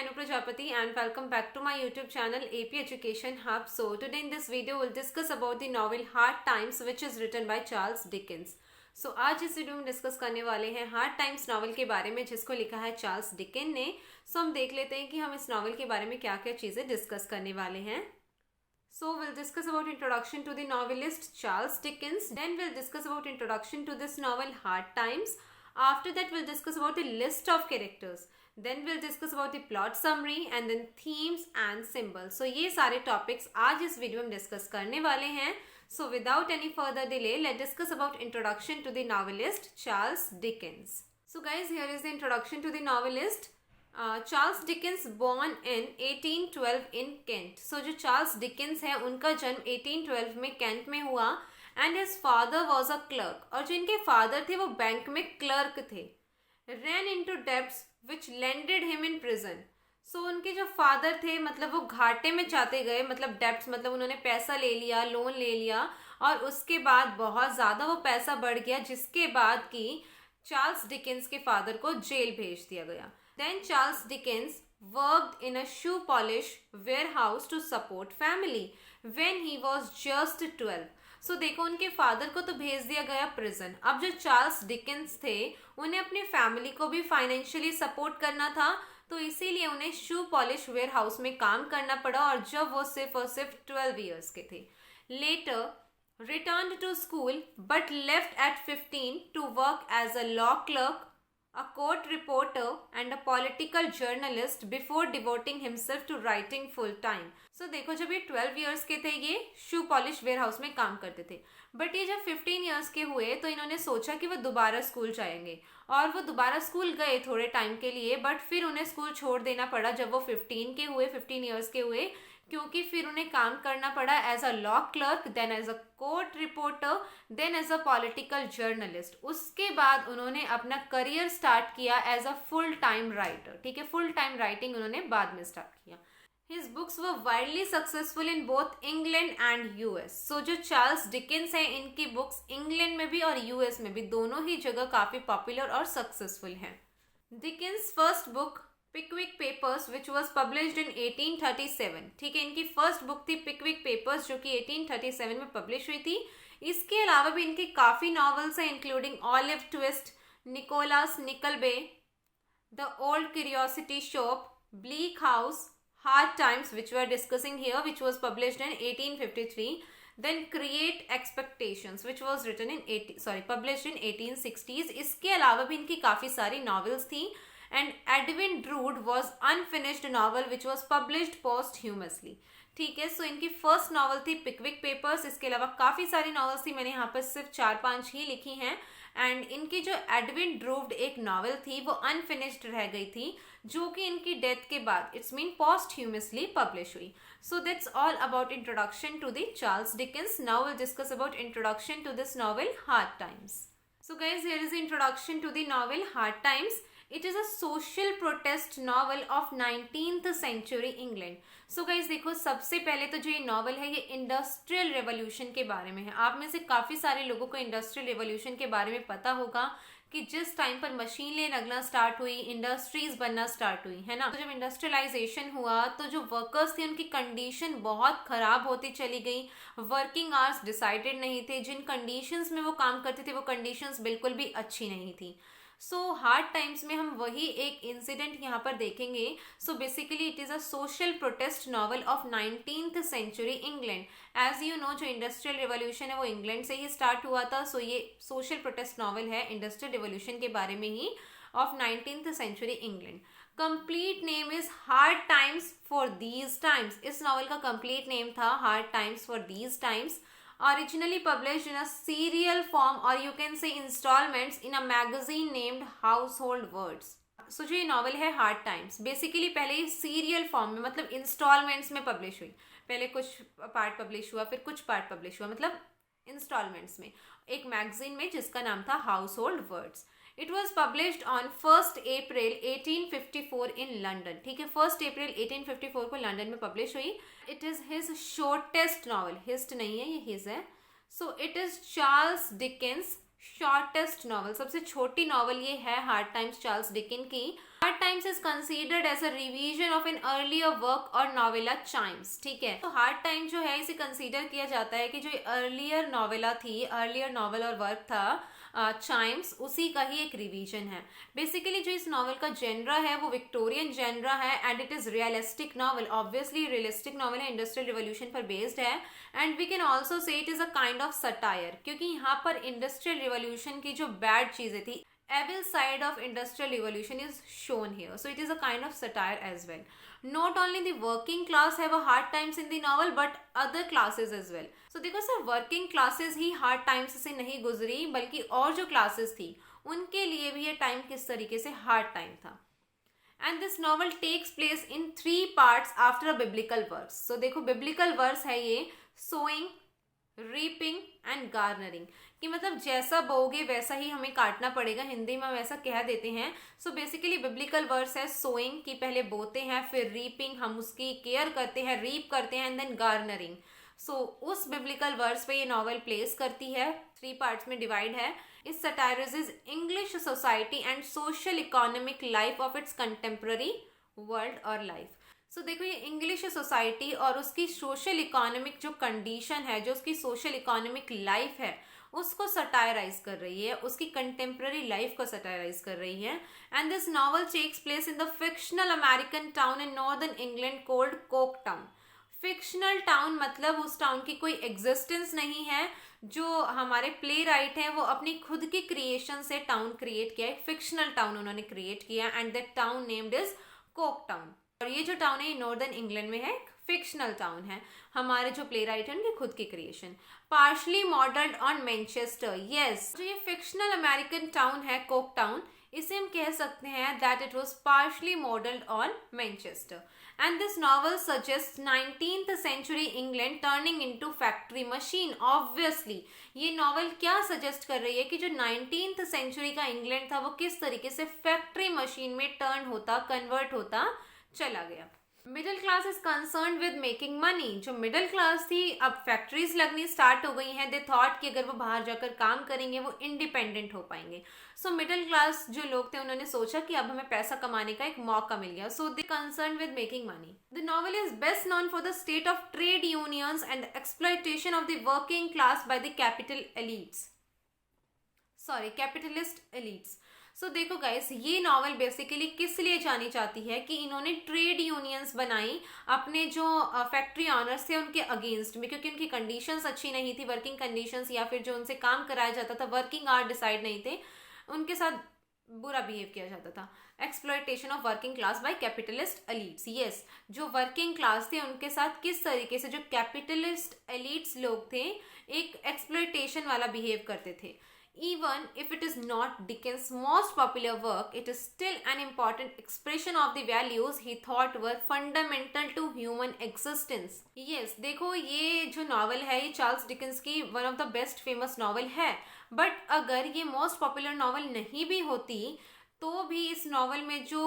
Anu Prajapati and welcome back to my YouTube channel AP Education Hub. So today in this video we'll discuss about the novel Hard Times which is written by Charles Dickens. So आज इस video में discuss करने वाले हैं hard times novel के बारे में जिसको लिखा है चार्ल्स डिकेन ने. सो हम देख लेते हैं कि हम इस नॉवल के बारे में क्या क्या चीज़ें डिस्कस करने वाले हैं. So we'll discuss about introduction to the novelist Charles Dickens. Then we'll discuss about introduction to this novel Hard Times. After that we'll discuss about the list of characters. Then we'll discuss about the plot summary and then themes and symbols. So ये सारे topics आज इस video में discuss करने वाले हैं. So without any further delay, let's discuss about introduction to the novelist Charles Dickens. So guys, here is the introduction to the novelist. Charles Dickens born in 1812 in Kent. So जो Charles Dickens है उनका जन्म 1812 में cantt में हुआ and his father was a clerk. और जो इनके फादर थे वो बैंक में क्लर्क थे. Ran into debts which landed him in prison. So उनके जो फादर थे मतलब वो घाटे में जाते गए, मतलब डेब्ट्स मतलब उन्होंने पैसा ले लिया, लोन ले लिया और उसके बाद बहुत ज़्यादा वो पैसा बढ़ गया जिसके बाद कि चार्ल्स डिकेंस के फादर को जेल भेज दिया गया. Then Charles Dickens worked in a shoe polish warehouse to support family when he was just 12. So देखो उनके फादर को तो भेज दिया गया प्रिजन. अब जो चार्ल्स डिकेंस थे उन्हें अपनी फैमिली को भी फाइनेंशियली सपोर्ट करना था तो इसीलिए उन्हें शू पॉलिश वेयर हाउस में काम करना पड़ा और जब वो सिर्फ और सिर्फ 12 ईयर्स के थे. Later returned to school but left at 15 to work as a law clerk, a court reporter and a political journalist before devoting himself to writing full time. So देखो जब ये 12 years के थे ये शू पॉलिश वेयर हाउस में काम करते थे बट ये जब 15 years के हुए तो इन्होंने सोचा कि वो दोबारा स्कूल जाएंगे और वो दोबारा स्कूल गए थोड़े टाइम के लिए बट फिर उन्हें स्कूल छोड़ देना पड़ा जब वो 15 years के हुए क्योंकि फिर उन्हें काम करना पड़ा as a law clerk, then as a court reporter, then as a political journalist. उसके बाद उन्होंने अपना करियर स्टार्ट किया as a full time writer. ठीक है, फुल टाइम राइटिंग उन्होंने बाद में स्टार्ट किया. His books were widely successful in both England and US. So जो चार्ल्स डिकेंस हैं इनकी बुक्स इंग्लैंड में भी और यूएस में भी दोनों ही जगह काफ़ी पॉपुलर और सक्सेसफुल हैं. Dickens first book Pickwick Papers which was published in 1837. ठीक है, इनकी फर्स्ट बुक थी पिकविक पेपर्स जो कि 1837 में पब्लिश हुई थी. इसके अलावा भी इनकी काफ़ी नॉवेल्स हैं इंक्लूडिंग ऑलिव ट्विस्ट, निकोलस निकलबे, the old curiosity shop, bleak house, Hard Times which we are discussing here which was published in 1853. Then Create Expectations which was written in published in 1860s. इसके अलावा भी इनकी काफ़ी सारी novels थी and Edwin Drood was unfinished novel which was published posthumously. ठीक है, सो इनकी फर्स्ट नॉवल थी पिकविक पेपर्स. इसके अलावा काफ़ी सारी नॉवेल्स थी, मैंने यहाँ पर सिर्फ 4-5 ही लिखी हैं. एंड इनकी जो एडविन ड्रूव्ड एक नॉवल थी वो अनफिनिश्ड रह गई थी जो कि इनकी डेथ के बाद इट्स मीन पोस्टह्यूमसली पब्लिश हुई. So that's all about introduction to the Charles Dickens. Now will discuss about introduction to this novel hard times. So guys, here is the introduction to the novel Hard Times. It is a social protest novel of 19th century England. So guys देखो सबसे पहले तो जो ये novel है ये industrial revolution के बारे में है. आप में से काफ़ी सारे लोगों को इंडस्ट्रियल रेवोल्यूशन के बारे में पता होगा कि जिस टाइम पर मशीनें लगना स्टार्ट हुई, इंडस्ट्रीज बनना स्टार्ट हुई, है ना. तो जब इंडस्ट्रियलाइजेशन हुआ तो जो वर्कर्स थे उनकी कंडीशन बहुत ख़राब होती चली गई. वर्किंग आवर्स डिसाइडेड नहीं थे, जिन कंडीशंस में वो काम करते थे वो कंडीशंस बिल्कुल भी अच्छी नहीं थी. सो हार्ड टाइम्स में हम वही एक इंसिडेंट यहाँ पर देखेंगे. So basically it is a social protest novel of 19th century England. As you know जो इंडस्ट्रियल रिवॉल्यूशन है वो इंग्लैंड से ही स्टार्ट हुआ था. सो ये सोशल प्रोटेस्ट नॉवल है इंडस्ट्रियल रिवॉल्यूशन के बारे में ही of 19th century England. Complete name is Hard Times for These Times. इस नॉवल का कंप्लीट नेम था Hard Times for These Times. Originally published in a serial form or you can say installments in a magazine named Household Words. So जो ये novel है hard times basically पहले ही serial form में मतलब installments में publish हुई. पहले कुछ पार्ट पब्लिश हुआ फिर कुछ पार्ट पब्लिश हुआ मतलब इंस्टॉलमेंट्स में एक मैगजीन में जिसका नाम था house hold words. It was published on 1st April 1854 in London. ठीक है, 1st April 1854 को लंदन में पब्लिश हुई. It is his shortest novel, हिस्ट नहीं है ये हिज है. So it is Charles Dickens shortest novel. सबसे छोटी नॉवल ये है हार्ड टाइम्स चार्ल्स डिकेन की. Hard times is considered as a revision of an earlier work और नॉवेला चाइम्स, ठीक है। तो हार्ड टाइम जो है इसे कंसीडर किया जाता है कि जो अर्लियर नॉवेला थी, अर्लियर नॉवेल और वर्क था चाइम्स, उसी का ही एक रिवीजन है। बेसिकली जो इस नॉवल का जेनरा है वो विक्टोरियन जेनरा है and it is realistic novel. Obviously realistic novel है, इंडस्ट्रियल रिवोल्यूशन पर बेस्ड है and we can also say it is a kind of satire, क्योंकि यहाँ पर इंडस्ट्रियल रिवोल्यूशन की जो बैड चीजें थी, evil side of industrial revolution is shown here, so it is a kind of satire as well. Not only the working class have a hard times in the novel but other classes as well. So देखो sir, working classes ही hard times से नहीं गुजरी, बल्कि और जो classes थी उनके लिए भी ये टाइम किस तरीके से hard time था। And this novel takes place in 3 parts after a biblical verse. So देखो biblical verse है ये, sowing, रीपिंग एंड गार्नरिंग, कि मतलब जैसा बोगे वैसा ही हमें काटना पड़ेगा, हिंदी में हम ऐसा कह देते हैं। सो बेसिकली बिब्लिकल वर्स है सोइंग, की पहले बोते हैं, फिर रीपिंग, हम उसकी केयर करते हैं, रीप करते हैं, एंड देन गार्नरिंग। सो उस बिब्लिकल वर्स पे ये नॉवल प्लेस करती है, 3 पार्ट्स में डिवाइड है। It satirises English society and social economic life of its contemporary world और लाइफ। सो देखो ये इंग्लिश सोसाइटी और उसकी सोशल इकोनॉमिक जो कंडीशन है, जो उसकी सोशल इकोनॉमिक लाइफ है, उसको सटायराइज कर रही है, उसकी कंटेम्प्ररी लाइफ को सटायराइज कर रही है। And this novel takes place in the fictional American town in northern England called कोक टाउन। फिक्शनल टाउन मतलब उस टाउन की कोई एग्जिस्टेंस नहीं है, जो हमारे प्ले राइट हैं वो अपनी खुद की क्रिएशन से टाउन क्रिएट किया है, फिक्शनल टाउन उन्होंने क्रिएट किया and that town named is Coke town. और ये जो टाउन है नॉर्दर्न इंग्लैंड में है, फिक्शनल टाउन है, हमारे जो प्ले राइट है उनकी खुद की creation. Partially modelled on Manchester, yes, जो ये फिक्शनल अमेरिकन टाउन है कोक टाउन, इसे हम कह सकते हैं that it was partially modelled on Manchester. And this novel suggest 19th century England turning into factory machine. Obviously ये नॉवल क्या सजेस्ट कर रही है कि जो 19th सेंचुरी का इंग्लैंड था वो किस तरीके से फैक्ट्री मशीन में टर्न होता, कन्वर्ट होता चला गया। Middle class is concern with making money. जो मिडिल क्लास थी, अब फैक्ट्रीज लगनी स्टार्ट हो गई हैं, दे थॉट कि अगर वो बाहर जाकर काम करेंगे वो इंडिपेंडेंट हो पाएंगे। सो मिडिल क्लास जो लोग थे उन्होंने सोचा कि अब हमें पैसा कमाने का एक मौका मिल गया, so they concern with making money. The novel is best known for the state of trade unions and exploitation of the working class by the capitalist elites. So देखो गाइस, ये नॉवल बेसिकली किस लिए जानी चाहती है कि इन्होंने trade unions बनाई अपने जो फैक्ट्री ऑनर्स थे उनके अगेंस्ट में, क्योंकि उनकी कंडीशंस अच्छी नहीं थी, वर्किंग कंडीशंस, या फिर जो उनसे काम कराया जाता था, वर्किंग आवर डिसाइड नहीं थे, उनके साथ बुरा बिहेव किया जाता था। Exploitation of working class by capitalist elites, yes, जो वर्किंग क्लास थे उनके साथ किस तरीके से जो कैपिटलिस्ट एलिट्स लोग थे एक एक्सप्लॉयटेशन वाला बिहेव करते थे। Even if it is not Dickens' most popular work, it is still an important expression of the values he thought were fundamental to human existence. Yes, देखो ये जो नॉवल है ये चार्ल्स डिकेंस की one of the best famous novel है, but अगर ये most popular novel नहीं भी होती तो भी इस नॉवल में जो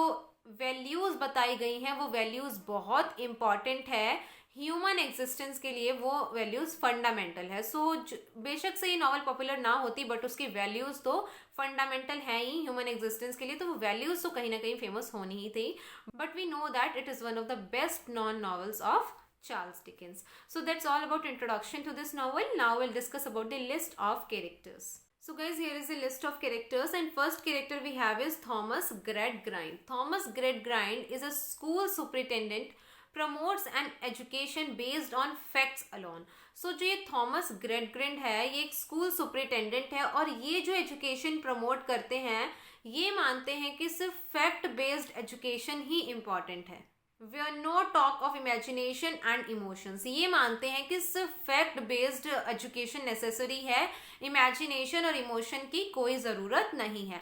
वैल्यूज़ बताई गई हैं वो वैल्यूज़ बहुत इम्पॉर्टेंट है ह्यूमन एग्जिस्टेंस के लिए, वो वैल्यूज़ फंडामेंटल है। सो बेशक से ये नॉवल पॉपुलर ना होती बट उसकी वैल्यूज़ तो फंडामेंटल है ही ह्यूमन एग्जिस्टेंस के लिए, तो वो वैल्यूज़ तो कहीं ना कहीं फेमस होनी ही थी। But we know that it is one of the best known novels of Charles Dickens. So that's all about introduction to this novel. Now we'll discuss about the list of characters. So guys, here is a list of characters and first character we have is Thomas Gradgrind. Thomas Gradgrind is a school superintendent, promotes an education based on facts alone. So जो ये Thomas ग्रेडग्रिंड है ये एक school superintendent है और ये जो education promote करते हैं ये मानते हैं कि सिर्फ फैक्ट बेस्ड एजुकेशन ही इम्पॉर्टेंट है। Where no talk of imagination and emotions. ये मानते हैं कि सिर्फ फैक्ट बेस्ड एजुकेशन नेसेसरी है, इमेजिनेशन और इमोशन की कोई ज़रूरत नहीं है।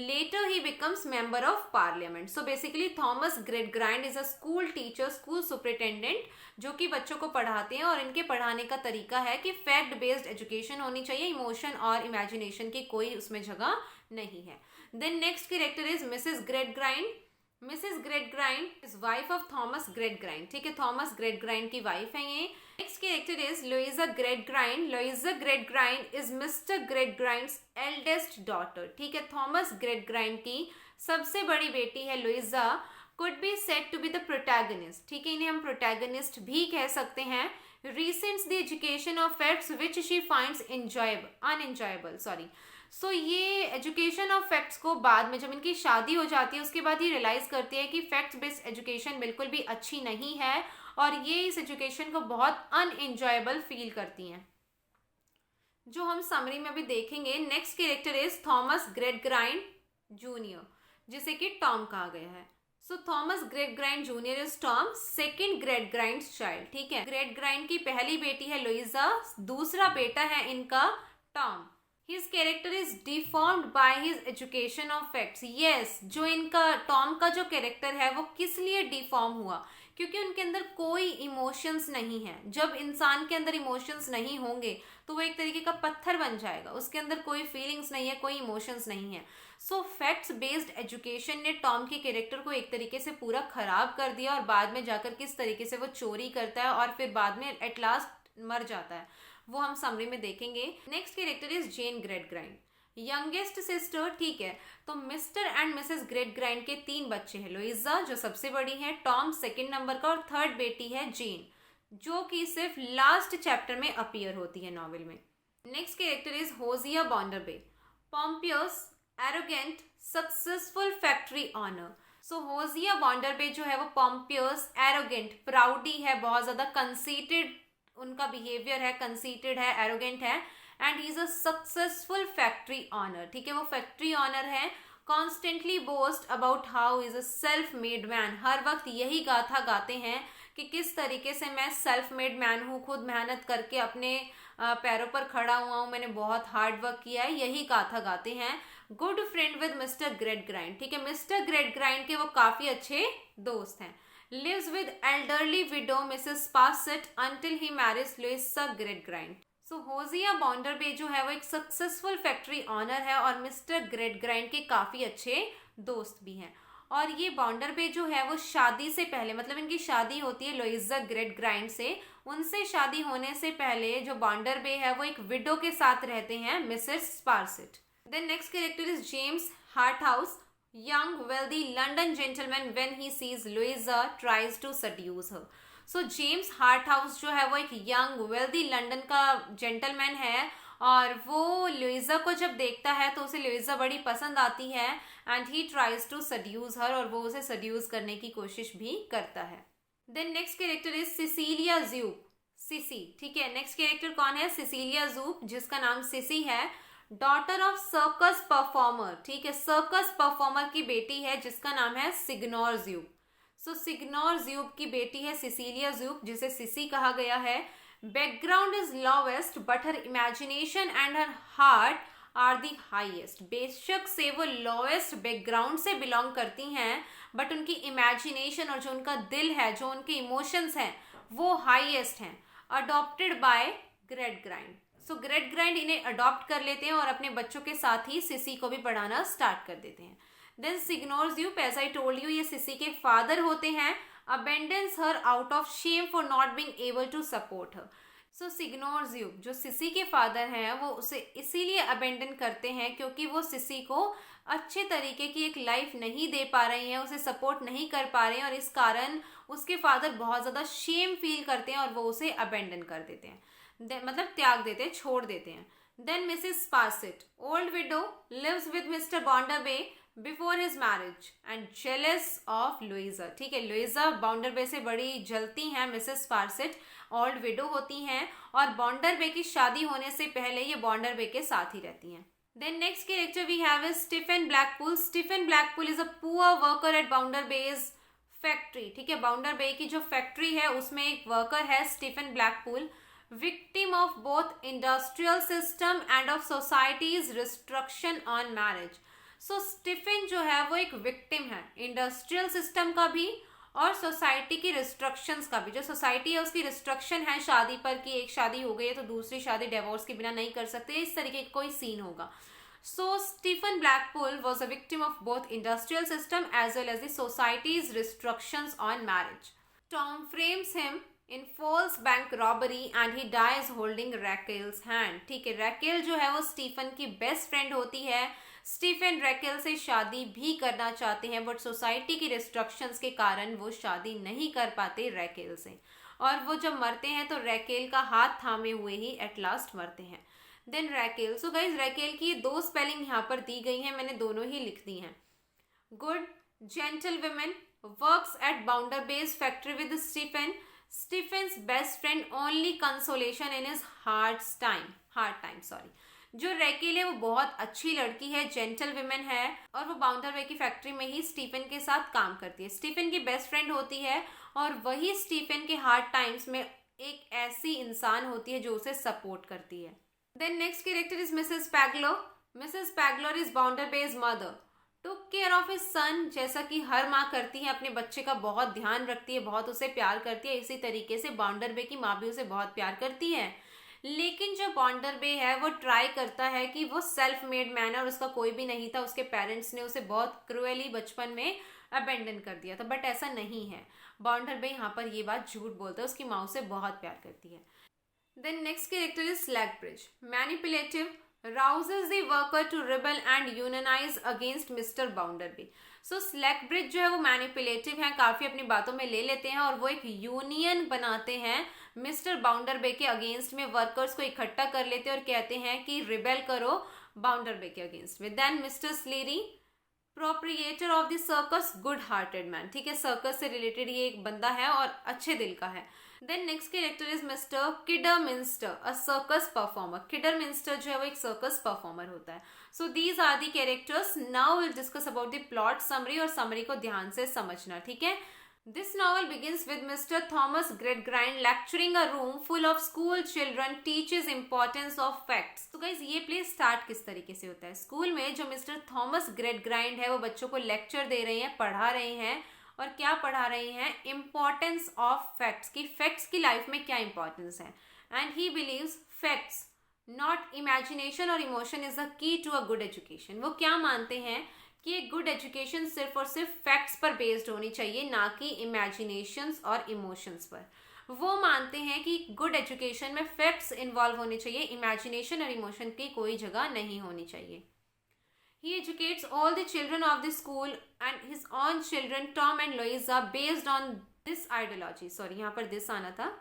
Later he becomes member of parliament. So basically Thomas Gradgrind is a school teacher, school superintendent, जो कि बच्चों को पढ़ाते हैं और इनके पढ़ाने का तरीका है कि फैक्ट बेस्ड एजुकेशन होनी चाहिए, इमोशन और इमेजिनेशन की कोई उसमें जगह नहीं है। Then next character is Mrs. Gradgrind. Mrs Gradgrind is wife of Thomas Gradgrind, ठीक है, थॉमस ग्रेडग्राइंड की वाइफ है ये। Next character is Louisa Gradgrind. Louisa Gradgrind is Mr Gradgrind's eldest daughter, ठीक है, थॉमस ग्रेडग्राइंड की सबसे बड़ी बेटी है Louisa, could be said to be the protagonist, ठीक है, इन्हें हम प्रोटैगनिस्ट भी कह सकते हैं। Resents the education of facts which she finds unenjoyable, so ये एजुकेशन ऑफ फैक्ट्स को बाद में जब इनकी शादी हो जाती है उसके बाद ये रियलाइज करती है कि फैक्ट्स बेस्ड एजुकेशन बिल्कुल भी अच्छी नहीं है और ये इस एजुकेशन को बहुत अनएंजॉयबल फील करती हैं। जो हम समरी में भी देखेंगे, next character is Thomas Gradgrind junior, जिसे कि टॉम कहा गया है। So Thomas Gradgrind junior is Tom second Gradgrind child, ठीक है। ग्रेडग्राइंड की पहली बेटी है लुइजा, दूसरा बेटा है इनका Tom. His character is deformed by his education of facts. Yes, जो इनका टॉम का जो कैरेक्टर है वो किस लिए डिफॉर्म हुआ, क्योंकि उनके अंदर कोई इमोशंस नहीं है। जब इंसान के अंदर इमोशंस नहीं होंगे तो वो एक तरीके का पत्थर बन जाएगा, उसके अंदर कोई फीलिंग्स नहीं है, कोई इमोशंस नहीं है। सो फैक्ट्स बेस्ड एजुकेशन ने टॉम के कैरेक्टर को एक तरीके से पूरा खराब कर दिया और बाद में जाकर किस तरीके से वो चोरी करता है और फिर बाद में एट लास्ट मर जाता है, वो हम समरी में देखेंगे। Next character is Jane Gradgrind, youngest sister, ठीक है। तो मिस्टर एंड मिसेस ग्रेडग्राइंड के 3 बच्चे हैं, लुइजा जो सबसे बड़ी है, टॉम सेकंड नंबर का और थर्ड बेटी है जेन, जो कि सिर्फ लास्ट चैप्टर में अपीयर होती है नॉवेल में। Next character is Josiah Bounderby, pompous, arrogant, successful factory owner. So Josiah Bounderby जो है वो पॉम्पियस, एरोगेंट, प्राउडी है, बहुत ज्यादा कंसीटेड उनका बिहेवियर है, कंसीटेड है, एरोगेंट है, and he is a successful factory owner, ठीक है। वो फैक्ट्री ऑनर है, constantly boast about how is a self made man, हर वक्त यही गाथा गाते हैं कि किस तरीके से मैं सेल्फ मेड मैन हूँ, खुद मेहनत करके अपने पैरों पर खड़ा हुआ हूँ, मैंने बहुत हार्ड वर्क किया है, यही गाथा गाते हैं। गुड फ्रेंड विद मिस्टर ग्रेडग्राइंड, ठीक है, मिस्टर ग्रेडग्राइंड के वो काफी अच्छे दोस्त हैं। Lives with elderly widow Mrs. Sparsit until he marries Louisa Gradgrind. So Hosea Bounderby जो है वो एक सक्सेसफुल फैक्ट्री ऑनर है और मिस्टर ग्रेडग्राइंड के काफी अच्छे दोस्त भी हैं। और ये बॉन्डरबे जो है वो शादी से पहले, मतलब इनकी शादी होती है लुइजा ग्रेडग्राइंड से, उनसे शादी होने से पहले जो बॉन्डरबे है वो एक विडो के साथ रहते हैं, Mrs Sparsit. Then next character is James Harthouse, young wealthy London gentleman when he sees Louisa tries to seduce her. So James Harthouse जो है वो एक young wealthy London का gentleman है और वो लुइजा को जब देखता है तो उसे लुइजा बड़ी पसंद आती है and he tries to seduce her, और वो उसे seduce करने की कोशिश भी करता है। Then next character is Cecilia Zoop, Sissy, ठीक है। नेक्स्ट कैरेक्टर कौन है? सिसिलिया जूप, जिसका नाम सिसी है, डॉटर ऑफ सर्कस परफॉर्मर, ठीक है, सर्कस परफॉर्मर की बेटी है जिसका नाम है सिग्नोर ज्यूप। सो सिग्नोर ज्यूप की बेटी है सिसिलिया ज्यूप, जिसे सिसी कहा गया है। Background is lowest but her imagination and her heart are the highest. बेशक से वो लोएस्ट बैकग्राउंड से बिलोंग करती हैं, बट उनकी इमेजिनेशन और जो उनका दिल है, जो उनके इमोशंस हैं, वो हाईएस्ट हैं। अडॉप्टेड बाय ग्रेडग्राइंड, सो ग्रेडग्राइंड इन्हें अडॉप्ट कर लेते हैं और अपने बच्चों के साथ ही सिसी को भी पढ़ाना स्टार्ट कर देते हैं। Then Signor Jupe, as I told you, ये सिसी के फादर होते हैं, abandons her out of shame for not being able to support her. So Signor Jupe जो सिसी के फादर हैं वो उसे इसीलिए अबेंडन करते हैं क्योंकि वो सिसी को अच्छे तरीके की एक लाइफ नहीं दे पा रही हैं, उसे सपोर्ट नहीं कर पा रहे हैं, और इस कारण उसके फादर बहुत ज़्यादा शेम फील करते हैं और वो उसे अबेंडन कर देते हैं, मतलब त्याग देते हैं, छोड़ देते हैं। Then Mrs Sparsit, old widow, lives with Mr Bounderby before his marriage and jealous of Louisa, ठीक है, लुइजा बॉन्डरबे से बड़ी जलती हैं। मिसेस स्पारसिट ओल्ड विडो होती हैं और बॉन्डरबे की शादी होने से पहले ये बॉन्डरबे के साथ ही रहती हैं। Then next character we have is Stephen Blackpool. Stephen Blackpool is a poor worker at Bounderbay's factory. ठीक है, बाउंडरबे की जो फैक्ट्री है उसमें एक वर्कर है Stephen Blackpool, victim of both industrial system and of society's restriction on marriage. So Stephen जो है वो एक विक्टिम है इंडस्ट्रियल सिस्टम का भी और सोसाइटी की रिस्ट्रक्शंस का भी। जो सोसाइटी है उसकी रिस्ट्रक्शन है शादी पर कि एक शादी हो गई है तो दूसरी शादी डिवोर्स के बिना नहीं कर सकते, इस तरीके का कोई सीन होगा। So Stephen Blackpool was a victim of both industrial system as well as the society's restrictions on marriage. Tom frames him in false bank robbery and he dies holding Rachael's hand, ठीक है, रैकेल जो है वो Stephen की best friend होती है Stephen रैकेल से शादी भी करना चाहते हैं, बट सोसाइटी की रिस्ट्रिक्शंस के कारण वो शादी नहीं कर पाते रैकेल से, और वो जब मरते हैं तो रैकेल का हाथ थामे हुए ही एट लास्ट मरते हैं। देन रैकेल, सो गाइज रैकेल की दो स्पेलिंग यहाँ पर दी गई हैं, मैंने दोनों ही लिख दी हैं। Good gentle woman works at Bounderby's factory with Stephen, Stephen's best friend only consolation in his hard time sorry. जो रैकेल है वो बहुत अच्छी लड़की है, जेंटल वुमेन है, और वो बाउंडर वे की फैक्ट्री में ही स्टीफन के साथ काम करती है। स्टीफन की बेस्ट फ्रेंड होती है और वही स्टीफन के हार्ड टाइम्स में एक ऐसी इंसान होती है जो उसे सपोर्ट करती है। Then next character is Mrs Pegler. Mrs Pegler is Bounderby's mother, took care of his son, जैसा कि हर माँ करती है, अपने बच्चे का बहुत ध्यान रखती है, बहुत उसे प्यार करती है। इसी तरीके से बाउंडर बे की माँ भी उसे बहुत प्यार करती है। लेकिन जो बाउंडर बे है वो ट्राई करता है कि वो सेल्फ मेड मैन है और उसका कोई भी नहीं था, उसके पेरेंट्स ने उसे बहुत क्रूअली बचपन में अबेंडन कर दिया था, बट ऐसा नहीं है। बाउंडर बे यहाँ पर ये बात झूठ बोलता है, उसकी माँ उसे बहुत प्यार करती है। Then next character is Slackbridge. Manipulative, rouses the worker to rebel and unionize against Mr. Bounderby. So Slackbridge जो है वो मैनिपुलेटिव है, काफ़ी अपनी बातों में ले लेते हैं और वो एक यूनियन बनाते हैं मिस्टर बाउंडरबे के अगेंस्ट में। वर्कर्स को इकट्ठा कर लेते हैं और कहते हैं कि रिबेल करो बाउंडरबे के अगेंस्ट में। Then Mr Sleary, proprietor of the circus, good hearted man, ठीक है, सर्कस से रिलेटेड ये एक बंदा है और अच्छे दिल का है। Then next character is Mr Kidderminster, a circus performer. Kidderminster जो है वो एक सर्कस परफॉर्मर होता है। So these are the characters. Now will discuss about the plot summary, और समरी को ध्यान से समझना, ठीक है। This novel begins with Mr. Thomas Gradgrind lecturing a room full of school children teaches importance of facts. तो guys ये play start किस तरीके से होता है? स्कूल में जो मिस्टर थॉमस ग्रेडग्राइंड है वो बच्चों को लेक्चर दे रहे हैं, पढ़ा रहे हैं, और क्या पढ़ा रहे हैं? इम्पोर्टेंस ऑफ फैक्ट्स, की फैक्ट्स की लाइफ में क्या इंपॉर्टेंस है। And he believes facts not imagination और emotion is the key to a good education. वो क्या मानते हैं कि एक गुड एजुकेशन सिर्फ और सिर्फ फैक्ट्स पर बेस्ड होनी चाहिए, ना कि इमेजिनेशंस और इमोशंस पर। वो मानते हैं कि गुड एजुकेशन में फैक्ट्स इन्वॉल्व होने चाहिए, इमेजिनेशन और इमोशन की कोई जगह नहीं होनी चाहिए। He educates all the children of the school and his own children Tom and Louisa based on this ideology. Sorry, यहाँ पर this आना था।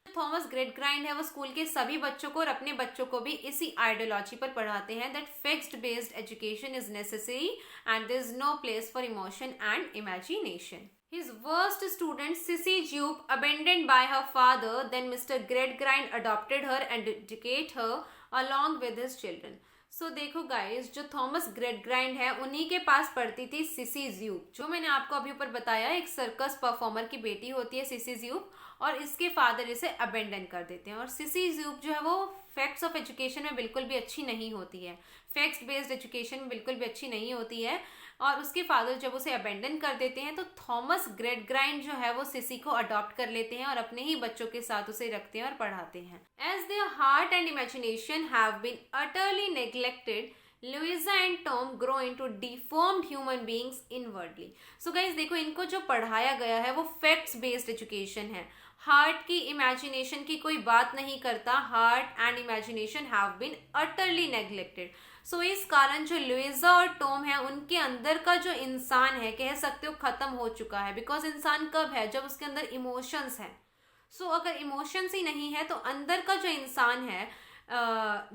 थॉमस ग्रेडग्राइंड है वो स्कूल के सभी बच्चों को और अपने बच्चों को भी इसी आइडियोलॉजी पर पढ़ाते हैं, that fixed based education is necessary and there is no place for emotion and imagination. His worst student Sissy Jupe, abandoned by her father, then Mr. Gradgrind adopted her and educated her along with his children. So देखो guys, जो Thomas ग्रेडग्राइंड है उन्हीं के पास पढ़ती थी cc ज्यूप, जो मैंने आपको अभी ऊपर बताया एक सर्कस परफॉर्मर की बेटी होती है सिसी ज्यूप, और इसके फादर इसे अबेंडन कर देते हैं। और सिसी ज्यूप जो है वो फैक्ट्स ऑफ एजुकेशन में बिल्कुल भी अच्छी नहीं होती है, फैक्ट्स बेस्ड एजुकेशन में बिल्कुल भी अच्छी नहीं होती है, और उसके फादर जब उसे अबेंडन कर देते हैं तो थॉमस ग्रेडग्राइंड जो है वो सिसी को अडॉप्ट कर लेते हैं और अपने ही बच्चों के साथ उसे रखते हैं और पढ़ाते हैं। As their heart and imagination have been utterly neglected, Louisa and Tom grow into deformed human beings inwardly. So guys देखो, इनको जो पढ़ाया गया है वो फैक्ट्स बेस्ड एजुकेशन है, हार्ट की इमेजिनेशन की कोई बात नहीं करता। Heart and imagination have been utterly neglected. So इस कारण जो लुइजा और टॉम है उनके अंदर का जो इंसान है कह सकते हो खत्म हो चुका है। बिकॉज इंसान कब है? जब उसके अंदर इमोशंस है। सो अगर इमोशंस ही नहीं है तो अंदर का जो इंसान है,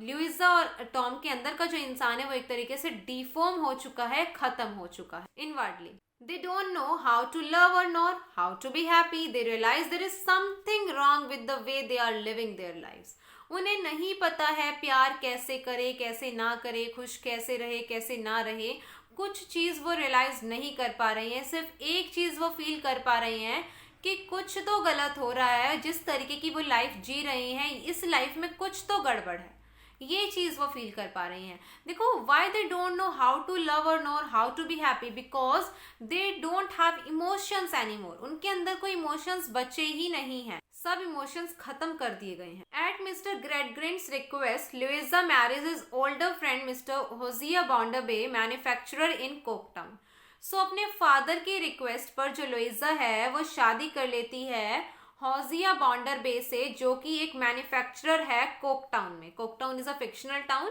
लुइजा और टॉम के अंदर का जो इंसान है वो एक तरीके से डिफॉर्म हो चुका है, खत्म हो चुका है inwardly. They don't know how to love or nor how to be happy. They realize there is something wrong with the way they are living their lives. उन्हें नहीं पता है प्यार कैसे करे, कैसे ना करे, खुश कैसे रहे, कैसे ना रहे। कुछ चीज़ वो रियलाइज नहीं कर पा रही हैं। सिर्फ एक चीज़ वो फील कर पा रही हैं कि कुछ तो गलत हो रहा है, जिस तरीके की वो लाइफ जी रही हैं इस लाइफ में कुछ तो गड़बड़ है, ये चीज वो फील कर पा रही हैं। देखो, why they don't know how to love और nor how to be happy, because they don't have emotions anymore. उनके अंदर कोई इमोशंस बचे ही नहीं हैं, सब इमोशंस खत्म कर दिए गए हैं। At Mr Gradgrind's request, Louisa marries his older friend Mr Josiah Bounderby, manufacturer in Coketown. So अपने फादर की रिक्वेस्ट पर जो लुइजा है वो शादी कर लेती है हॉजिया बाउंडरबे से, जो कि एक मैन्युफैक्चरर है कोकटाउन में। Coketown is a fictional town.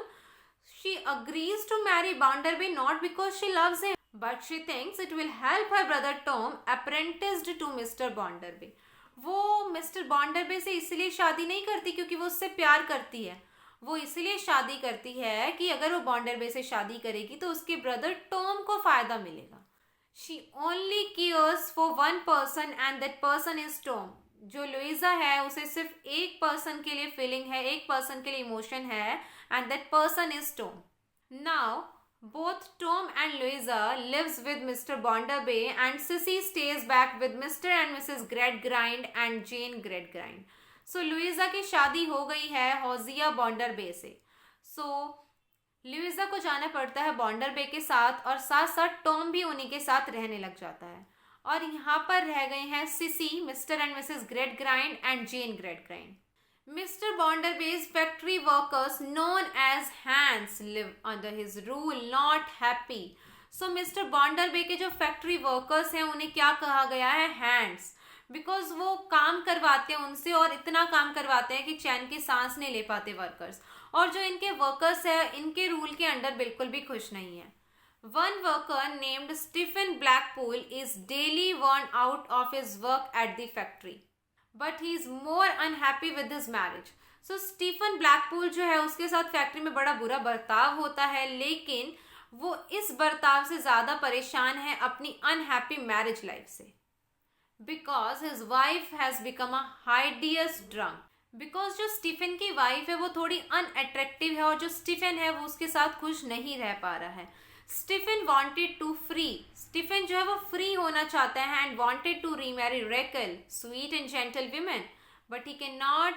She agrees to marry Bounderby not because she loves him, but she thinks it will help her brother Tom, apprenticed to Mr. Bounderby. वो मिस्टर बॉन्डरबे से इसलिए शादी नहीं करती क्योंकि वो उससे प्यार करती है, वो इसलिए शादी करती है कि अगर वो बॉन्डरबे से शादी करेगी तो उसके ब्रदर टॉम को फायदा मिलेगा. She only cares for one person and that person is Tom. जो लुइजा है उसे सिर्फ एक पर्सन के लिए फीलिंग है, एक पर्सन के लिए इमोशन है, and that person is Tom. Now both Tom and Louisa lives with Mr. Bonderby and Sissy stays back with Mr. and Mrs. Gradgrind and Jane Gradgrind. So Louisa की शादी हो गई है होजिया बॉन्डरबे से. So Luisa को जाना पड़ता है बॉन्डरबे के साथ और साथ साथ टॉम भी उन्हीं के साथ रहने लग जाता है. और यहाँ पर रह गए हैं Sissy, Mr and Mrs Gradgrind and Jane Gradgrind. Mr. Bonderby's factory workers, known as hands, live under his rule, not happy. So Mr. Bonderby के जो फैक्ट्री वर्कर्स हैं उन्हें क्या कहा गया है? हैंड्स. बिकॉज वो काम करवाते हैं उनसे और इतना काम करवाते हैं कि चैन की सांस नहीं ले पाते वर्कर्स. और जो इनके वर्कर्स है इनके रूल के अंडर बिल्कुल भी खुश नहीं है. One worker named Stephen Blackpool is daily worn out of his work at the factory. But he is more unhappy with his marriage. So Stephen Blackpool जो है उसके साथ फैक्ट्री में बड़ा बुरा बर्ताव होता है, लेकिन वो इस बर्ताव से ज़्यादा परेशान है अपनी अनहैप्पी मैरिज लाइफ से. Because his wife has become a hideous drunk. Because जो स्टीफन की वाइफ है वो थोड़ी अनअट्रैक्टिव है और जो स्टीफन है वो उसके साथ खुश नहीं रह पा रहा है. Stephen wanted to free. Stephen जो है वो फ्री होना चाहता है and wanted to remarry Rachael, sweet and gentle women, but he can not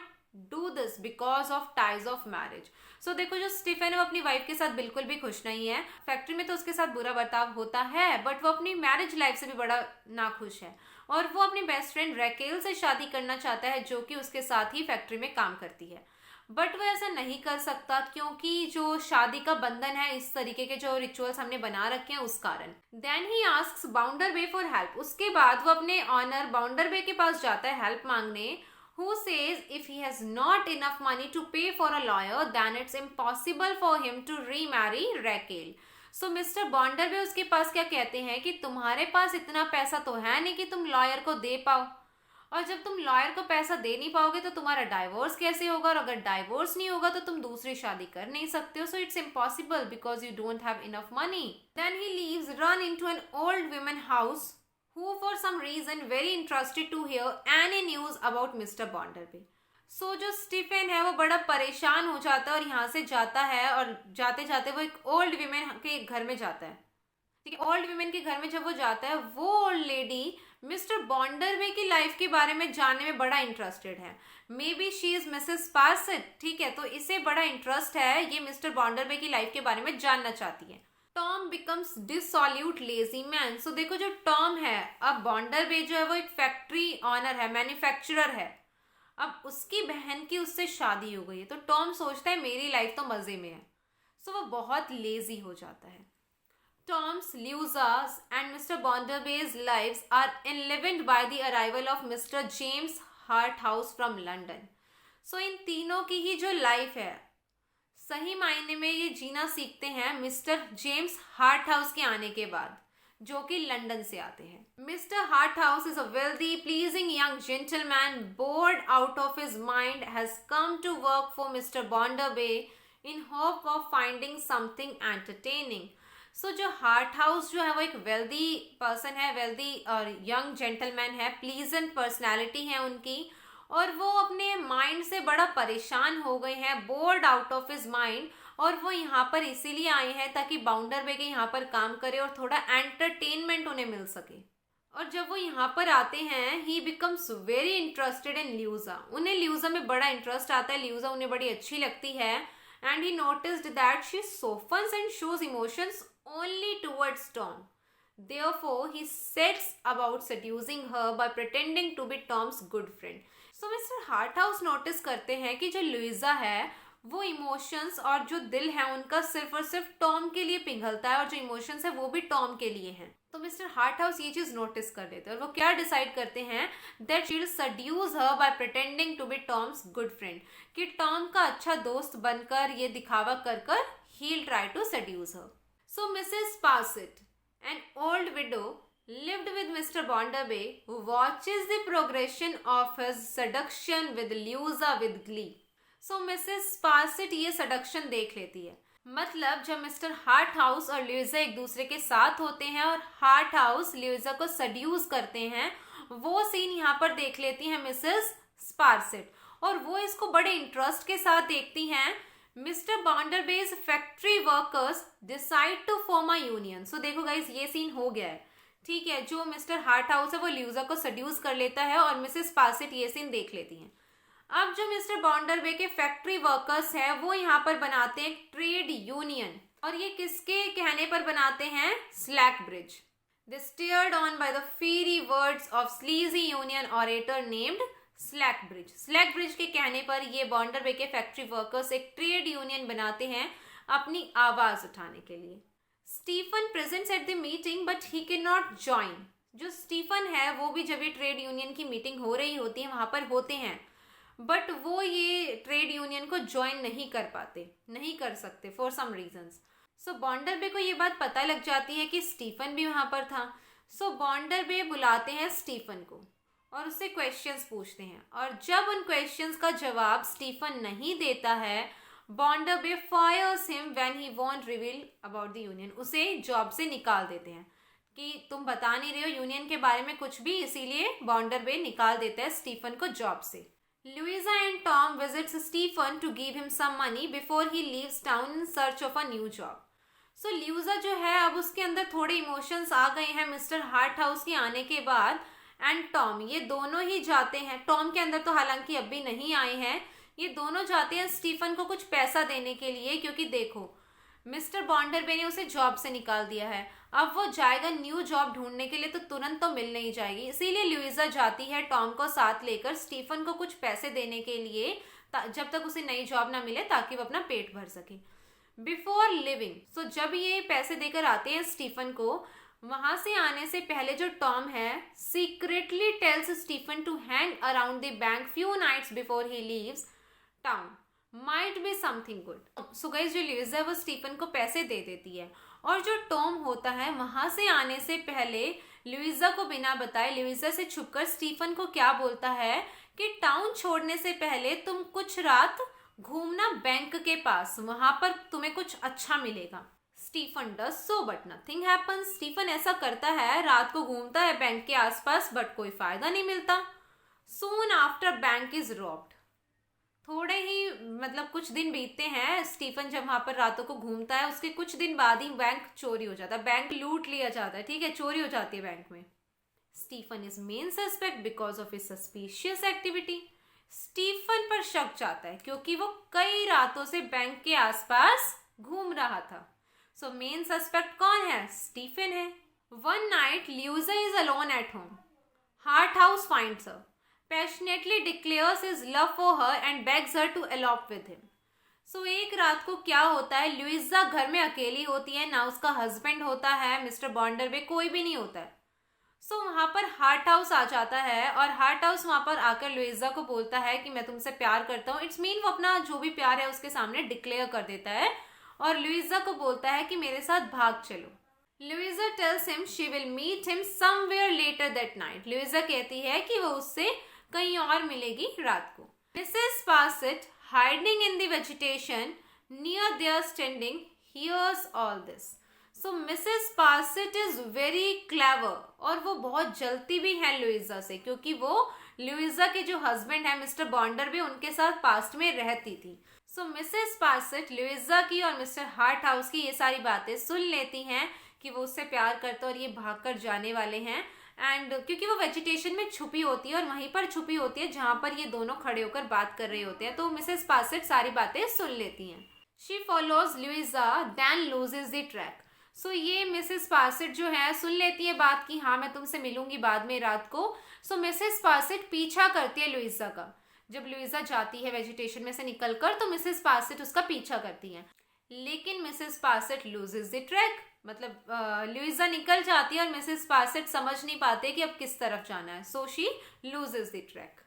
do this because of ties of marriage. So देखो जो स्टीफन है वो अपनी वाइफ के साथ बिल्कुल भी खुश नहीं है. फैक्ट्री में तो उसके साथ बुरा बर्ताव होता है बट वो अपनी मैरिज लाइफ से भी बड़ा नाखुश है और वो अपनी बेस्ट फ्रेंड रेकेल से शादी करना चाहता है जो कि उसके साथ ही फैक्ट्री में काम करती है. बट वो ऐसा नहीं कर सकता क्योंकि जो शादी का बंधन है, इस तरीके के जो रिचुअल्स हमने बना रखे हैं उस कारण. Then he asks Bounderby for help. उसके बाद वो अपने ऑनर बाउंडरबे के पास जाता है हेल्प मांगने, who says if he has not enough money to pay for a lawyer then it's impossible for him to remarry Raquel. So Mr. Bonderby उसके पास क्या कहते हैं कि तुम्हारे पास इतना पैसा तो है नहीं कि तुम लॉयर को दे पाओ, और जब तुम लॉयर को पैसा दे नहीं पाओगे तो तुम्हारा डाइवोर्स कैसे होगा, और अगर डाइवोर्स नहीं होगा तो तुम दूसरी शादी कर नहीं सकते हो. So it's impossible because you don't have enough money. Then he leaves, run into an old women house who for some reason very interested to hear any news about Mr. Bonderby. So जो Stephen है वो बड़ा परेशान हो जाता है और यहाँ से जाता है और जाते जाते वो एक ओल्ड विमेन के घर में जाता है. ठीक है, ओल्ड विमेन के घर में जब वो जाता है वो ओल्ड लेडी मिस्टर बॉन्डरबे की लाइफ के बारे में जानने में बड़ा इंटरेस्टेड है. Maybe she is Mrs Sparsit. ठीक है, तो इसे बड़ा इंटरेस्ट है, ये मिस्टर बॉन्डरबे की लाइफ के बारे में जानना चाहती है. Tom becomes dissolute lazy man. So देखो जो टॉम है, अब बॉन्डरबे जो है वो एक फैक्ट्री ऑनर है, मैन्युफैक्चरर है. अब उसकी बहन की उससे शादी हो गई है तो टॉम सोचता है मेरी लाइफ तो मजे में है. सो वो बहुत लेजी हो जाता है. Tom's, Luisa's and Mr. Bonderby's lives are enlivened by the arrival of Mr. James Harthouse from London. So इन तीनों की ही जो लाइफ है सही मायने में ये जीना सीखते हैं मिस्टर जेम्स हार्टहाउस के आने के बाद, जो कि लंदन से आते हैं. Mr Harthouse is a wealthy pleasing young gentleman bored out of his mind has come to work for Mr Bounderby in hope of finding something entertaining. So जो हार्टहाउस जो है वो एक वेल्दी पर्सन है, wealthy और young gentleman है, pleasant personality है उनकी, और वो अपने माइंड से बड़ा परेशान हो गए हैं, board out of his mind, और वो यहाँ पर इसीलिए आए हैं ताकि बाउंडरबे के यहाँ पर काम करे और थोड़ा एंटरटेनमेंट उन्हें मिल सके. और जब वो यहाँ पर आते हैं he becomes very interested in Louisa. उन्हें ल्यूजा में बड़ा इंटरेस्ट आता है, ल्यूजा उन्हें बड़ी अच्छी लगती है. And he noticed that she softens and shows emotions only towards Tom. Therefore, he sets about seducing her by pretending to be Tom's good friend. So, Mr. Harthouse notice करते हैं कि जो लुइजा है वो इमोशंस और जो दिल है उनका सिर्फ और सिर्फ टॉम के लिए पिघलता है और जो इमोशंस है वो भी टॉम के लिए हैं. तो मिस्टर हार्टहाउस ये चीज नोटिस कर लेते हैं और वो क्या डिसाइड करते हैं that she will seduce her by pretending to be Tom's good friend, कि टॉम का अच्छा दोस्त बनकर ये दिखावा कर कर he'll try to seduce her. So Mrs. Sparsit, an old widow, lived with Mr. Bonderby, who watches the progression of his seduction with Louisa with glee. So Mrs. Sparsit ये seduction देख लेती है. मतलब जब मिस्टर हार्ट हाउस और ल्यूइजा एक दूसरे के साथ होते हैं और हार्ट हाउस ल्यूइजा को सड्यूस करते हैं, वो सीन यहाँ पर देख लेती हैं मिसेस स्पारसेट, और वो इसको बड़े इंटरेस्ट के साथ देखती हैं. Mr Bounderby's factory workers decide to form a union. So देखो गाइस, ये सीन हो गया है, ठीक है. जो मिस्टर हार्ट हाउस है वो ल्यूइजा को सड्यूस कर लेता है और मिसेस स्पारसेट ये सीन देख लेती हैं. अब जो मिस्टर बॉन्डरबे के फैक्ट्री वर्कर्स हैं वो यहाँ पर बनाते हैं ट्रेड यूनियन, और ये किसके कहने पर बनाते हैं? Slackbridge. They steered on by the fiery words of sleazy union orator named Slackbridge. Slackbridge के कहने पर ये बॉन्डरबे के फैक्ट्री वर्कर्स एक ट्रेड यूनियन बनाते हैं अपनी आवाज उठाने के लिए. Stephen presents at the meeting but he can not join. जो स्टीफन है वो भी जब ये ट्रेड यूनियन की मीटिंग हो रही होती है वहां पर होते हैं, बट वो ये ट्रेड यूनियन को ज्वाइन नहीं कर पाते, नहीं कर सकते फॉर सम रीजंस. सो बॉन्डरबे को ये बात पता लग जाती है कि स्टीफन भी वहां पर था. सो बॉन्डरबे बुलाते हैं स्टीफन को और उससे क्वेश्चंस पूछते हैं, और जब उन क्वेश्चंस का जवाब स्टीफन नहीं देता है, Bounderby fires him when he won't reveal about the union. उसे जॉब से निकाल देते हैं कि तुम बता नहीं रहे हो यूनियन के बारे में कुछ भी, इसीलिए बॉन्डरबे निकाल देता है स्टीफन को जॉब से. Louisa and Tom visits Stephen to give him some money before he leaves town in search of a new job. So Louisa जो है अब उसके अंदर थोड़े इमोशंस आ गए हैं मिस्टर हार्ट हाउस के आने के बाद, एंड टॉम, ये दोनों ही जाते हैं. टॉम के अंदर तो हालांकि अभी नहीं आए हैं. ये दोनों जाते हैं स्टीफन को कुछ पैसा देने के लिए, क्योंकि देखो मिस्टर बॉन्डरबे ने उसे जॉब से निकाल दिया है. अब वो जाएगा न्यू जॉब ढूंढने के लिए, तो तुरंत तो मिल नहीं जाएगी. इसीलिए ल्यूइजा जाती है टॉम को साथ लेकर स्टीफन को कुछ पैसे देने के लिए, जब तक उसे नई जॉब ना मिले, ताकि वो अपना पेट भर सके. बिफोर लिविंग, सो जब ये पैसे देकर आते हैं स्टीफन को, वहां से आने से पहले जो टॉम है secretly tells Stephen to hang around the bank few nights before he leaves town, might be something good. So guys, जो ल्यूइजा है वो स्टीफन को पैसे दे देती है, और जो टॉम होता है वहां से आने से पहले ल्यूइजा को बिना बताए ल्यूइजा से छुपकर स्टीफन को क्या बोलता है कि टाउन छोड़ने से पहले तुम कुछ रात घूमना बैंक के पास, वहां पर तुम्हें कुछ अच्छा मिलेगा. Stephen does so but nothing happens. Stephen ऐसा करता है, रात को घूमता है बैंक के आसपास, बट कोई फायदा नहीं मिलता. Soon after bank is robbed. थोड़े ही मतलब कुछ दिन बीतते हैं, स्टीफन जब वहां पर रातों को घूमता है, उसके कुछ दिन बाद ही बैंक चोरी हो जाता है, बैंक लूट लिया जाता है, ठीक है, चोरी हो जाती है बैंक में. Stephen is main suspect because of his suspicious activity. Stephen पर शक जाता है क्योंकि वो कई रातों से बैंक के आसपास घूम रहा था. सो मेन सस्पेक्ट कौन है? स्टीफन है. One night Louisa is alone at home. Harthouse finds her, passionately declares his love for her and begs her to elope with him. So एक रात को क्या होता है, ल्यूइजा घर में अकेली होती है, ना उसका हस्बैंड होता है, मिस्टर बॉन्डरबे कोई भी नहीं होता है. सो वहां पर हार्ट हाउस आ जाता है, और हार्ट हाउस वहां पर आकर ल्यूइजा को बोलता है कि मैं तुमसे प्यार करता हूँ. इट्स मीन वो अपना जो भी प्यार है उसके सामने डिक्लेयर कर देता है, और ल्यूइजा को बोलता है कि मेरे साथ भाग चलो. Louisa tells him she will meet him somewhere later that night. Louisa कहती है कि वो उससे कहीं और मिलेगी रात को. Mrs Sparsit, hiding in the vegetation near there standing, hears all this. So Mrs Sparsit is very clever, और वो बहुत जलती भी है ल्यूइजा से, क्योंकि वो ल्यूइजा के जो हस्बैंड है मिस्टर बॉन्डरबे, उनके साथ पास्ट में रहती थी. सो मिसेस स्पारसेट ल्यूइजा की और मिस्टर हार्ट हाउस की ये सारी बातें सुन लेती हैं कि वो उससे प्यार करते और ये भागकर जाने वाले हैं. एंड क्योंकि वो वेजिटेशन में छुपी होती है और वहीं पर छुपी होती है जहां पर ये दोनों खड़े होकर बात कर रहे होते हैं, तो मिसेस स्पारसेट सारी बातें सुन लेती हैं. She follows Louisa then loses the track. So ये मिसेस स्पारसेट जो है सुन लेती है बात की, हाँ मैं तुमसे मिलूंगी बाद में रात को. सो मिसेस स्पारसेट पीछा करती है ल्यूइजा का. जब ल्यूइजा जाती है वेजिटेशन में से निकलकर, तो मिसेस स्पारसेट उसका पीछा करती है, लेकिन मिसेस स्पारसेट लूजेस द ट्रैक. मतलब ल्यूइजा निकल जाती है और मिसेस स्पारसेट समझ नहीं पाते कि अब किस तरफ जाना है. So she loses the track.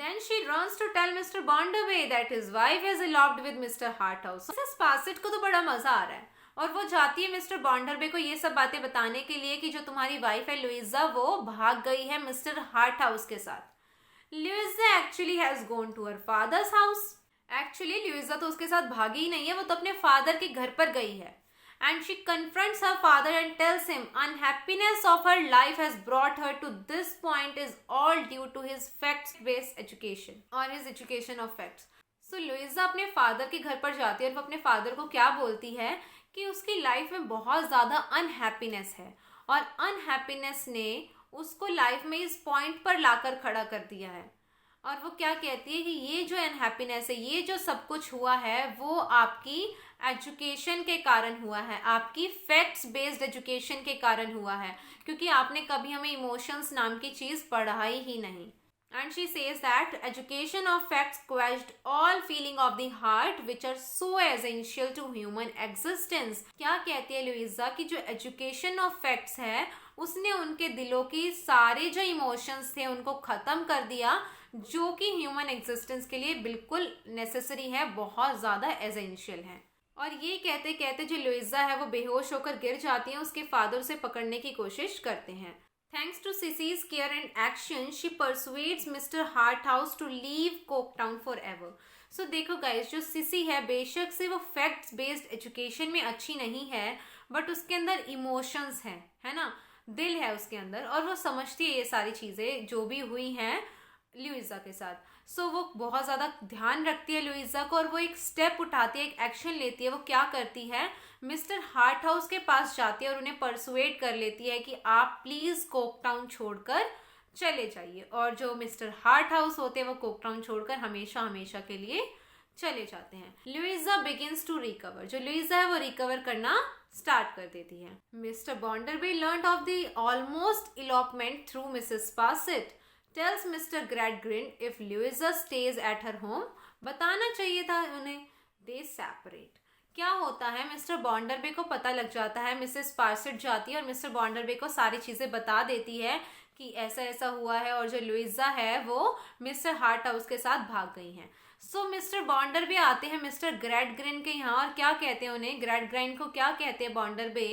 Then she runs to tell Mr. Bonderway that his wife has eloped with Mr. Harthouse. Mrs Sparsit को तो बड़ा मजा आ रहा है और वो जाती है मिस्टर बॉन्डरबे को ये सब बातें बताने के लिए कि जो तुम्हारी वाइफ है लुइजा वो भाग गई है मिस्टर हार्टहाउस के साथ। Louisa actually has gone to her father's house. Actually Louisa तो उसके साथ भागी ही नहीं है, वो तो अपने फादर के घर पर गई है। And she confronts her father and tells him unhappiness of her life has brought her to this point is all due to his facts-based education or his education of facts. So Luisa अपने father के घर पर जाती है और वो अपने father को क्या बोलती है कि उसकी लाइफ में बहुत ज़्यादा अनहैप्पीनेस है और अनहैप्पीनेस ने उसको लाइफ में इस पॉइंट पर लाकर खड़ा कर दिया है। और वो क्या कहती है कि ये जो अनहैप्पीनेस है, ये जो सब कुछ हुआ है वो आपकी एजुकेशन के कारण हुआ है, आपकी फैक्ट्स बेस्ड एजुकेशन के कारण हुआ है, क्योंकि आपने कभी हमें इमोशंस नाम की चीज़ पढ़ाई ही नहीं। And she says that education of facts quashed all feeling of the heart which are so essential to human existence. क्या कहती है लुइजा कि जो एजुकेशन ऑफ फैक्ट्स है उसने उनके दिलों की सारे जो इमोशंस थे उनको ख़त्म कर दिया, जो कि ह्यूमन एग्जिस्टेंस के लिए बिल्कुल नेसेसरी है, बहुत ज़्यादा एसेंशियल है। और ये कहते कहते जो लुइजा है वो बेहोश होकर गिर जाती है, उसके फादर उसे पकड़ने की कोशिश करते हैं। Thanks to Sissy's care and action, she persuades Mr. Harthouse to leave Coketown forever. So देखो गाइस, जो सिसी है बेशक से वो फैक्ट्स बेस्ड एजुकेशन में अच्छी नहीं है, बट उसके अंदर इमोशंस हैं, है ना, दिल है उसके अंदर, और वो समझती है ये सारी चीज़ें जो भी हुई हैं लुइजा के साथ। सो वो बहुत ज़्यादा ध्यान रखती है लुइजा को और वो एक स्टेप उठाती है, एक एक्शन लेती है। वो क्या करती है, मिस्टर हार्टहाउस के पास जाती है और उन्हें परसुएट कर लेती है कि आप प्लीज़ कोकटाउन छोड़कर चले जाइए। और जो मिस्टर हार्टहाउस होते हैं वो कोकटाउन छोड़कर हमेशा हमेशा के लिए चले जाते हैं। लुइजा बिगिंस टू रिकवर, जो लुइजा है वो रिकवर करना स्टार्ट कर देती है। Mr Bounderby learn of the almost elopement through Mrs Sparsit, tells Mr. Gradgrin if Louisa stays at her home, बताना चाहिए था उन्हें। They separate। क्या होता है, मिस्टर बॉन्डरबे को पता लग जाता है, मिसेस पार्सेट जाती है और मिस्टर बॉन्डरबे को सारी चीज़ें बता देती है कि ऐसा ऐसा हुआ है और जो लुइजा है वो मिस्टर हार्टहाउस के साथ भाग गई हैं। सो मिस्टर बॉन्डरबे आते हैं मिस्टर ग्रैडग्रिन के यहाँ और क्या कहते हैं उन्हें, ग्रैडग्रिन को क्या कहते हैं बॉन्डरबे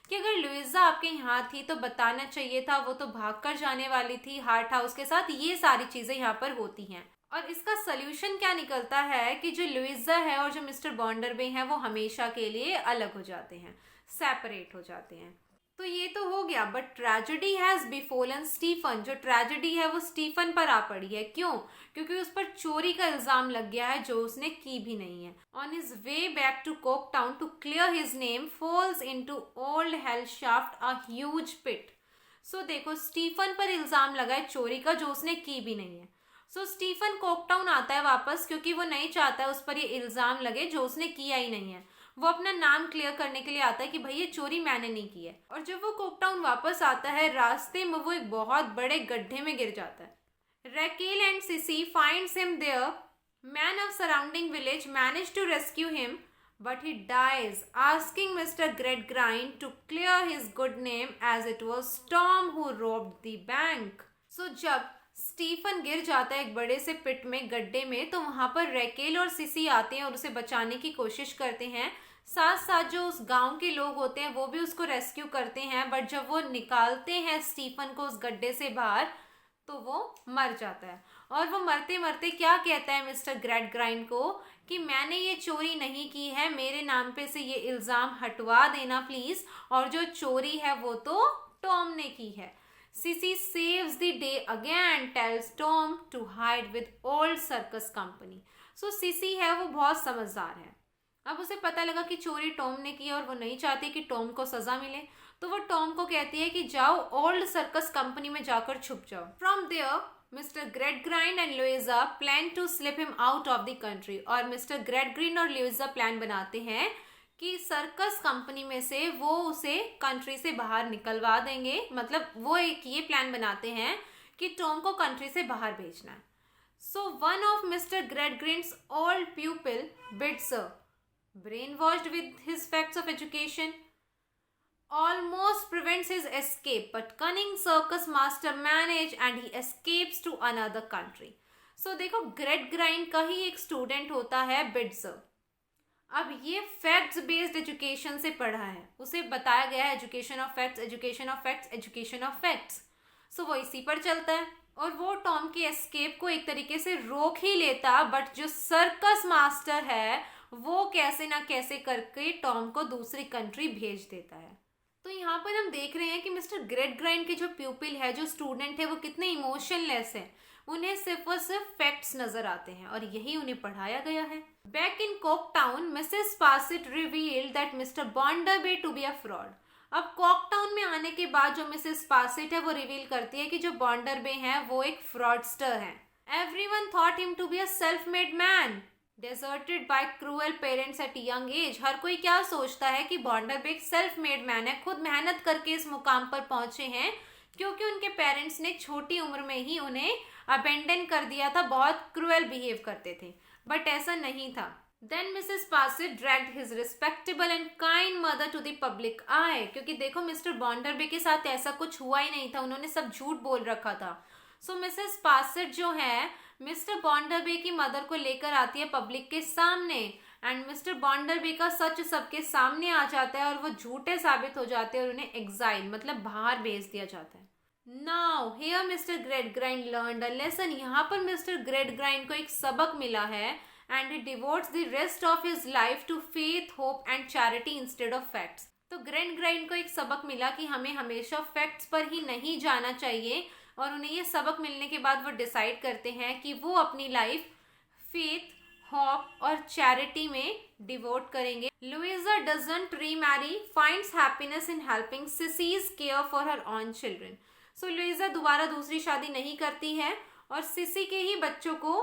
कि अगर लुइजा आपके यहाँ थी तो बताना चाहिए था, वो तो भागकर जाने वाली थी हार्टहाउस के साथ। ये सारी चीज़ें यहाँ पर होती हैं और इसका सल्यूशन क्या निकलता है कि जो लुइजा है और जो मिस्टर बॉन्डरबे हैं वो हमेशा के लिए अलग हो जाते हैं, सेपरेट हो जाते हैं। तो ये तो हो गया, बट ट्रेजेडी हैज़ बिफॉलन स्टीफन। जो ट्रेजेडी है वो स्टीफन पर आ पड़ी है। क्यों? क्योंकि उस पर चोरी का इल्ज़ाम लग गया है जो उसने की भी नहीं है। On his way back to Coketown to clear his name falls into old Hell Shaft a huge pit. So देखो, स्टीफन पर इल्ज़ाम लगा है चोरी का जो उसने की भी नहीं है। सो स्टीफन कोकटाउन आता है वापस क्योंकि वो नहीं चाहता है उस पर ये इल्ज़ाम लगे जो उसने किया ही नहीं है। वो अपना नाम क्लियर करने के लिए आता है कि भाई ये चोरी मैंने नहीं की है। और जब वो कोकटाउन वापस आता है रास्ते में वो एक बहुत बड़े गड्ढे में गिर जाता है। Raquel and Sissy finds him there. Men of surrounding village manage to rescue him, but he dies, asking Mr. Gradgrind to clear his good name as it was Tom who robbed the bank. So जब Stephen गिर जाता है एक बड़े से पिट में, गड्ढे में, तो वहाँ पर रैकेल और सिसी आते हैं और उसे बचाने की कोशिश करते हैं। साथ साथ जो उस गांव के लोग होते हैं वो भी उसको रेस्क्यू करते हैं, बट जब वो निकालते हैं स्टीफन को उस गड्ढे से बाहर तो वो मर जाता है। और वो मरते मरते क्या कहता है मिस्टर ग्रैडग्राइंड को कि मैंने ये चोरी नहीं की है, मेरे नाम पे से ये इल्ज़ाम हटवा देना प्लीज़, और जो चोरी है वो तो टॉम ने की है। Sissy saves the day again, tells Tom to hide with old circus company. So Sissy है वो बहुत समझदार है। अब उसे पता लगा कि चोरी टॉम ने की है और वो नहीं चाहती कि टॉम को सजा मिले, तो वो टॉम को कहती है कि जाओ ओल्ड सर्कस कंपनी में जाकर छुप जाओ। From there Mr Gradgrind and Louisa plan to slip him out of the country. और मिस्टर ग्रेडग्रीन और लुइजा प्लान बनाते हैं कि सर्कस कंपनी में से वो उसे कंट्री से बाहर निकलवा देंगे। मतलब वो एक ये प्लान बनाते हैं कि टॉम को कंट्री से बाहर भेजना है। So one of Mr Gradgrind's old pupil Bitzer, brainwashed with his facts of education, almost prevents his escape, but cunning circus master manage and he escapes to another country. सो देखो, great grind का ही एक student होता है बिट्जर। अब ये facts based education से पढ़ा है, उसे बताया गया है education of facts, education of facts, education of facts. So वो इसी पर चलता है और वो टॉम के एस्केप को एक तरीके से रोक ही लेता, बट जो सर्कस मास्टर है वो कैसे ना कैसे करके टॉम को दूसरी कंट्री भेज देता है। तो यहाँ पर हम देख रहे हैं कि मिस्टर ग्रेट ग्राइंड के जो प्यूपिल है, जो स्टूडेंट है, वो कितने इमोशनलेस है। उन्हें सिर्फ और सिर्फ फैक्ट्स नजर आते हैं और यही उन्हें पढ़ाया गया है। Back in Coketown, Mrs Sparsit revealed that Mr Bounderby to be a fraud. अब कॉकटाउन में आने के बाद जो मिसेस पासिट है वो रिवील करती है कि जो बॉन्डरबे हैं वो एक फ्रॉडस्टर हैं। Everyone thought him to be a self made man deserted by cruel parents at young age. हर कोई क्या सोचता है कि बॉन्डरबे एक सेल्फ मेड मैन है, खुद मेहनत करके इस मुकाम पर पहुंचे हैं क्योंकि उनके पेरेंट्स ने छोटी उम्र में ही उन्हें अबेंडन कर दिया था, बहुत क्रूअल बिहेव करते थे। बट ऐसा नहीं था। Then Mrs Sparsit dragged his respectable and kind mother to the public eye. क्योंकि देखो, मिस्टर बॉन्डरबे के साथ ऐसा कुछ हुआ ही नहीं था, उन्होंने सब झूठ बोल रखा था। सो मिसेस पासिट जो है मिस्टर बॉन्डरबे की मदर को लेकर आती है पब्लिक के सामने एंड मिस्टर बॉन्डरबे का सच सबके सामने आ जाता है और वो झूठे साबित हो जाते हैं और उन्हें एग्जाइल मतलब बाहर भेज दिया जाता है। Now here mister great grind learned a lesson. यहाँ पर मिस्टर ग्रेट ग्राइंड को एक सबक मिला है and he devotes the rest of his life to faith, hope and charity instead of facts. तो ग्रेट ग्राइंड को एक सबक मिला कि हमें हमेशा फैक्ट्स पर ही नहीं जाना चाहिए और उन्हें ये सबक मिलने के बाद वो डिसाइड करते हैं कि वो अपनी लाइफ फेथ, होप और चैरिटी में डिवोट करेंगे। Louisa doesn't remarry, finds happiness in helping Sissy's care for her own children. So Louisa दोबारा दूसरी शादी नहीं करती है और सिसी के ही बच्चों को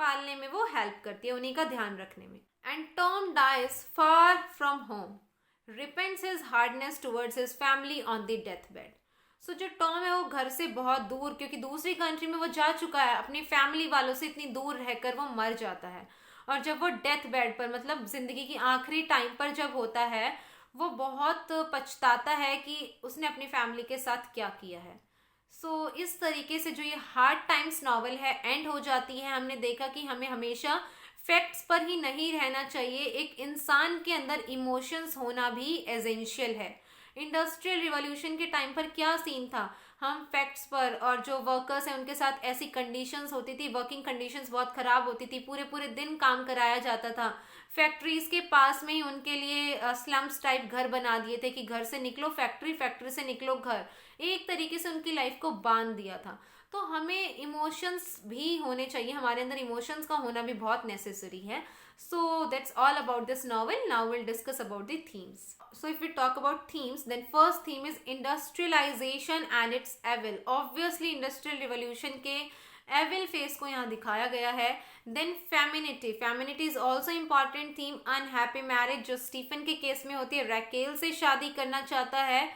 पालने में वो हेल्प करती है, उन्हीं का ध्यान रखने में। And Tom dies far from home, repents his hardness towards his family on the death bed. So जो टॉम है वो घर से बहुत दूर, क्योंकि दूसरी कंट्री में वो जा चुका है, अपनी फैमिली वालों से इतनी दूर रहकर वो मर जाता है। और जब वो डेथ बेड पर मतलब जिंदगी की आखिरी टाइम पर जब होता है, वो बहुत पछताता है कि उसने अपनी फैमिली के साथ क्या किया है। सो इस तरीके से जो ये हार्ड टाइम्स नॉवल है एंड हो जाती है। हमने देखा कि हमें हमेशा फैक्ट्स पर ही नहीं रहना चाहिए, एक इंसान के अंदर इमोशंस होना भी एसेंशियल है। इंडस्ट्रियल रिवॉल्यूशन के टाइम पर क्या सीन था, हम फैक्ट्स पर, और जो वर्कर्स हैं उनके साथ ऐसी कंडीशंस होती थी, वर्किंग कंडीशंस बहुत ख़राब होती थी, पूरे पूरे दिन काम कराया जाता था। फैक्ट्रीज के पास में ही उनके लिए स्लम्स टाइप घर बना दिए थे कि घर से निकलो फैक्ट्री, फैक्ट्री से निकलो घर, एक तरीके से उनकी लाइफ को बांध दिया था। तो हमें इमोशंस भी होने चाहिए, हमारे अंदर इमोशंस का होना भी बहुत नेसेसरी है। So that's all about this novel. Now we'll discuss about the themes. So if we talk about themes, then first theme is industrialization and its evil. Obviously industrial revolution के evil phase को यहाँ दिखाया गया है. Then femininity. Femininity is also important theme. Unhappy marriage जो Stephen के case में होती है, रैकेल से शादी करना चाहता है.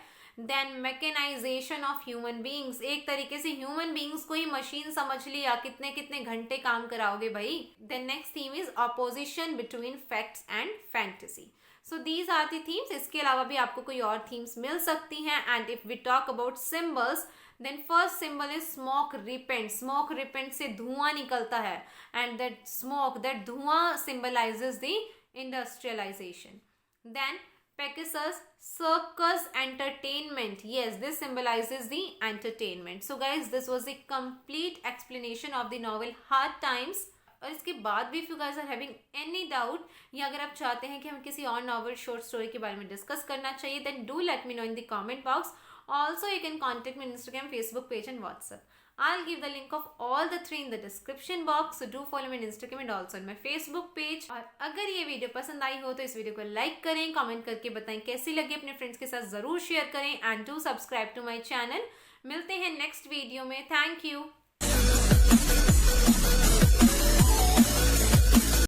Then mechanization of human beings, एक तरीके से ह्यूमन बींग्स को ही मशीन समझ लिया, कितने कितने घंटे काम कराओगे भाई. Then next theme is opposition between facts and fantasy. So these are the themes. इसके अलावा भी आपको कोई और थीम्स मिल सकती हैं. And if we talk about symbols, then first symbol is smoke serpent. Smoke serpent से धुआं निकलता है एंड दैट स्मोक, दैट धुआं symbolizes the industrialization. Then Pegasus, circus entertainment. Yes, this symbolizes the entertainment. So guys, this was the complete explanation of the novel Hard Times. और इसके बाद भी if you guys are having any doubt या अगर आप चाहते हैं कि हम किसी और novel short story के बारे में डिस्कस करना चाहिए, then do let me know in the comment box. Also, you can contact me on Instagram, Facebook page and WhatsApp. I'll give the link of all the three in the description box. So do follow me on Instagram and also on my Facebook page. और अगर ये video पसंद आई हो तो इस video को like करें, comment करके बताएं कैसी लगी, अपने फ्रेंड्स के साथ जरूर शेयर करें. And do subscribe to my channel. मिलते हैं नेक्स्ट वीडियो में. Thank you.